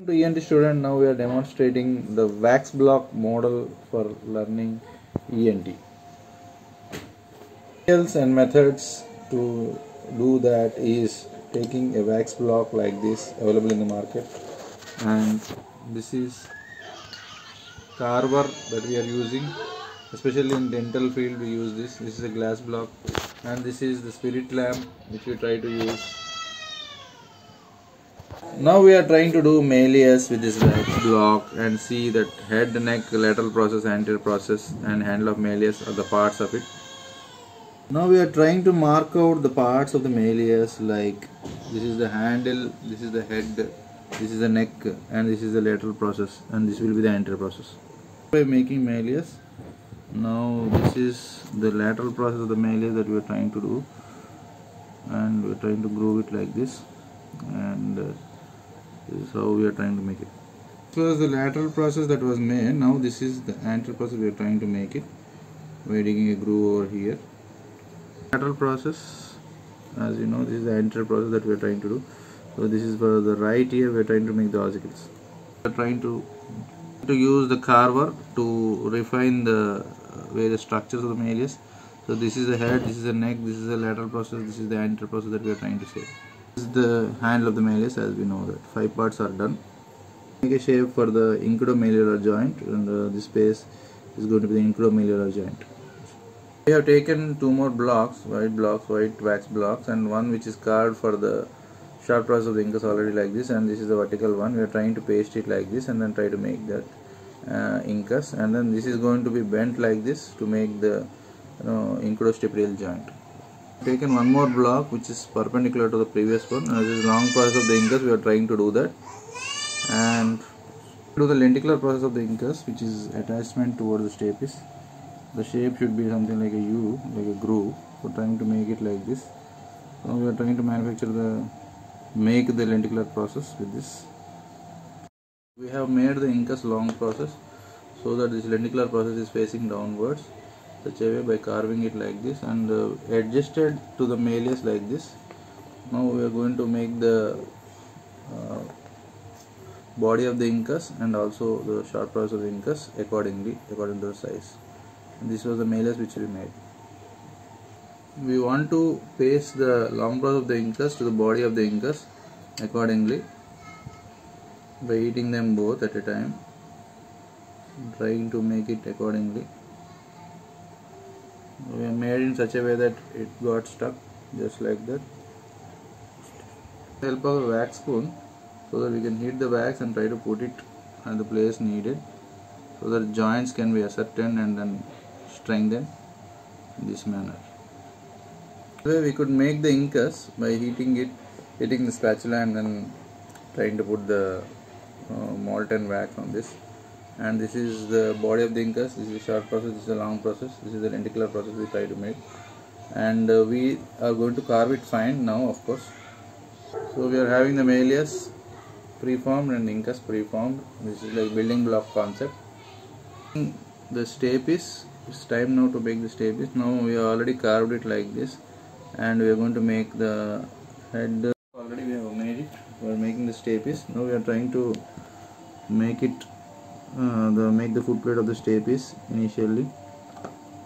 To ENT student, now we are demonstrating the wax block model for learning ENT. Skills and methods to do that is taking a wax block like this available in the market, and this is carver that we are using, especially in dental field we use this. This is a glass block, and this is the spirit lamp which we try to use. Now we are trying to do malleus with this wax block and see that head, neck, lateral process, anterior process and handle of malleus are the parts of it. Now we are trying to mark out the parts of the malleus, like this is the handle, this is the head, this is the neck, and this is the lateral process, and this will be the anterior process. By making malleus, now this is the lateral process of the malleus that we are trying to do, and we are trying to groove it like this, and this is how we are trying to make it. This was the lateral process that was made. Now this is the anterior process we are trying to make it. We are digging a groove over here. Lateral process, as you know, this is the anterior process that we are trying to do. So this is for the right ear. We are trying to make the ossicles. We are trying to use the carver to refine the various structures of the malleus. So this is the head, this is the neck, this is the lateral process, this is the anterior process that we are trying to say. This is the handle of the malleus, as we know that 5 parts are done. Make a shape for the incudomalleolar joint, and this space is going to be the incudomalleolar joint. We have taken 2 more blocks, white wax blocks, and one which is carved for the sharp process of the incus already like this, and this is the vertical one. We are trying to paste it like this and then try to make that incus, and then this is going to be bent like this to make the incudostiprial joint. Taken one more block which is perpendicular to the previous one. This is long process of the incus. We are trying to do that, and do the lenticular process of the incus, which is attachment towards the stapes. The shape should be something like a U, like a groove. We are trying to make it like this. Now we are trying to make the lenticular process with this. We have made the incus long process so that this lenticular process is facing downwards, such a way by carving it like this, and adjusted to the malleus like this. Now we are going to make the body of the incus and also the sharp process of the incus accordingly, according to the size. And this was the malleus which we made. We want to paste the long process of the incus to the body of the incus accordingly by heating them both at a time, trying to make it accordingly. We have made in such a way that it got stuck just like that. Help of a wax spoon so that we can heat the wax and try to put it at the place needed, so that joints can be ascertained and then strengthened in this manner. We could make the incus by heating the spatula and then trying to put the molten wax on this. And this is the body of the incus, this is the short process, this is the long process, this is the lenticular process we try to make. And we are going to carve it fine now, of course. So we are having the malleus preformed and incus preformed. This is like building block concept. The stapes, it's time now to make the stapes. Now we have already carved it like this, and we are going to make the head. Already we have made it. We are making the stapes. Now we are trying to make it make the foot plate of the stapes initially,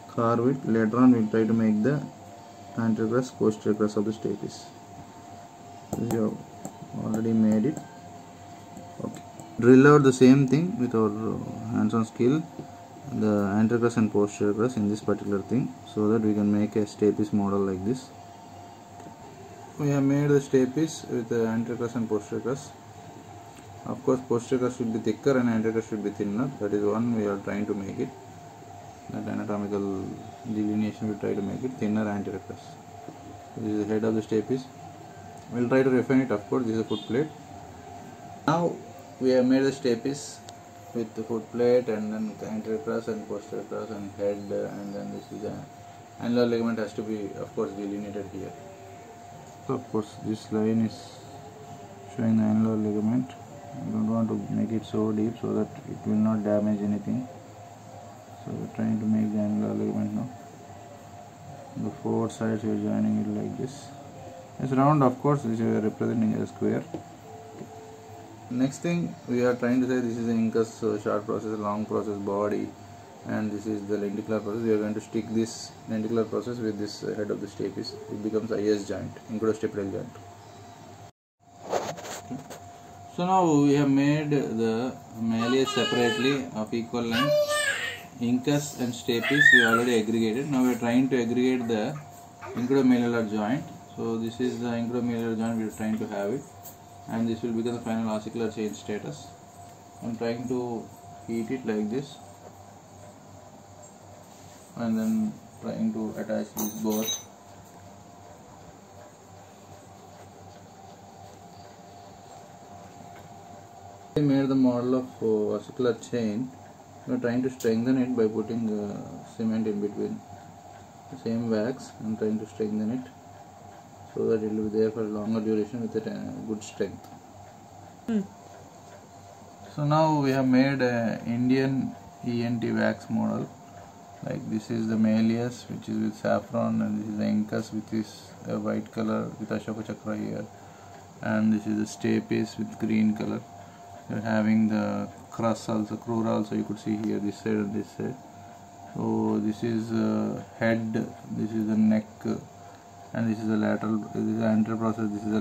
carve it. Later on we will try to make the anterior crest, posterior crest of the stapes. We have already made it. Okay. Drill out the same thing with our hands-on skill, the anterior crest and posterior crest in this particular thing, so that we can make a stapes model like this. We have made the stapes with the anterior crest and posterior crest. Of course, posterior crest should be thicker and anterior crest should be thinner. That is one we are trying to make it. That anatomical delineation we try to make it thinner anterior crest. This is the head of the stapes. We will try to refine it. Of course, this is a foot plate. Now we have made the stapes with the foot plate and then anterior crest and posterior crest and head, and then this is the annular ligament has to be, of course, delineated here. So of course this line is showing the annular ligament. I don't want to make it so deep so that it will not damage anything. So we are trying to make the annular ligament now. The 4 sides we are joining it like this. It's round, of course. This we are representing as a square. Next thing we are trying to say, this is the incus short process, long process body, and this is the lenticular process. We are going to stick this lenticular process with this head of the stapes. It becomes IS joint, incudostapedial joint. Okay. So now we have made the malleus separately of equal length. Incus and stapes we already aggregated. Now we are trying to aggregate the incudomalleolar joint. So this is the incudomalleolar joint we are trying to have it, and this will become the final ossicular chain status. I am trying to heat it like this, and then trying to attach these both. We made the model of ossicular chain. We are trying to strengthen it by putting cement in between the same wax and trying to strengthen it so that it will be there for a longer duration with a good strength. So now we have made an Indian ENT wax model. Like this is the malleus, which is with saffron, and this is the incus, which is a white color with Ashoka chakra here, and this is the stapes with green color. You are having the crus also, crura also, you could see here, this side and this side. So this is head, this is the neck, and this is the lateral, this is the anterior process, this is the